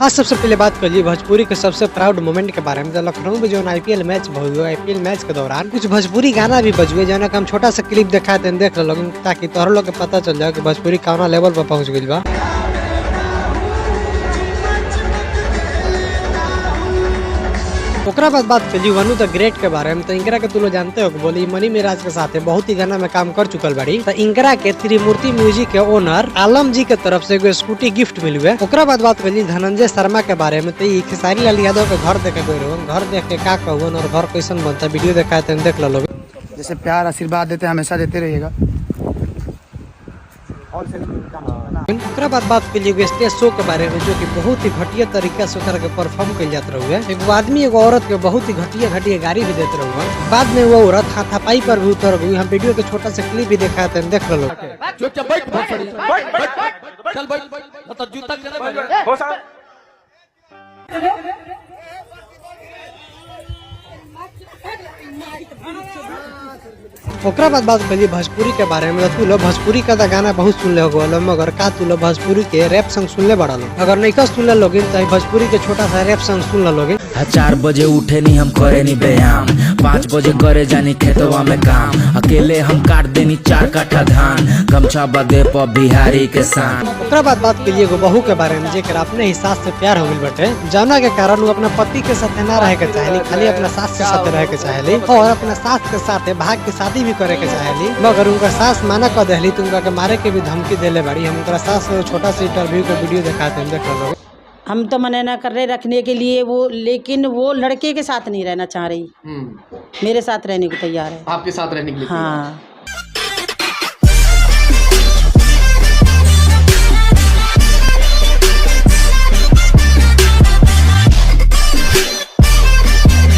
आज सबसे पहले बात कर लिए भोजपुरी के सबसे प्राउड मोमेंट के बारे में। तो लखनऊ में जो आईपीएल मैच हुआ, आईपीएल मैच के दौरान कुछ भोजपुरी गाना भी बजुए, जो हम छोटा सा क्लिप दिखाए थे, देख लो ताकि तोहर लोग के पता चल जाए कि भोजपुरी कौना लेवल पर पहुंच गई बा। ओकरा बाद बात करी वनु द ग्रेट के बारे में। तो इंकरा के तू लोग जानते हो कि बोली मनी मिराज के साथ बहुत ही गाना में काम कर चुकल बाड़ी। तो इंकरा के त्रिमूर्ति म्यूजिक के ओनर आलम जी के तरफ से एगो स्कूटी गिफ्ट मिली है। ओकरा बाद बात करी धनंजय शर्मा के बारे में। तो खेसारी लाल यादव के घर देखे गए रहो, घर देख के का कहूँ और घर कैसन बनता वीडियो देखा थे, देख लो। जैसे प्यार आशीर्वाद देते हमेशा देते रहिएगा। ओकरा बाद बात करिए स्टेज शो के बारे में, जो कि बहुत ही घटिया तरीका से करके परफॉर्म कर जाते रहुए। एगो आदमी एगो औरत के बहुत ही घटिया गाड़ी भी देते रहुए। बाद में वो औरत हाथापाई पर भी उतर गई। हम वीडियो के छोटा सा क्लिप भी दिखाए थे, देख लो। ओकरा बाद बात करिए भोजपुरी के बारे में। तू लोग भोजपुरी का गाना बहुत सुन ले हो, मगर का तू लोग भोजपुरी के रैप सॉन्ग सुन ले बड़ा लो? अगर नहीं का सुन लोगे तो भोजपुरी के छोटा सा रैप सॉन्ग सुन लोगे। 4 बजे उठे नहीं हम करे नहीं व्यायाम, 5 बजे करे जानी खेतवा में काम, अकेले हम काट देनी 4 काठा धान, गमछा बदे पर बिहारी के साथ। ओकरा बाद बात करिए एगो बहू के बारे में, जेकर अपने हिसाब से प्यार हो गई बटे, जौना के कारण वो अपना पति के साथ न रहे के चाहेली, खाली अपना सास के साथ रहे के चाहेली और अपना सास के साथ भाग के शादी भी करे के चाहेली। मगर उनका सास माना कर देली तो उनका के मारे के भी धमकी देले बाड़ी। हम उनका सास छोटा सा इंटरव्यू का वीडियो दिखाते हैं, देख लो। हम तो मना ना कर रहे रखने के लिए वो, लेकिन वो लड़के के साथ नहीं रहना चाह रही, मेरे साथ रहने को तैयार है। आपके साथ रहने के लिए? हाँ।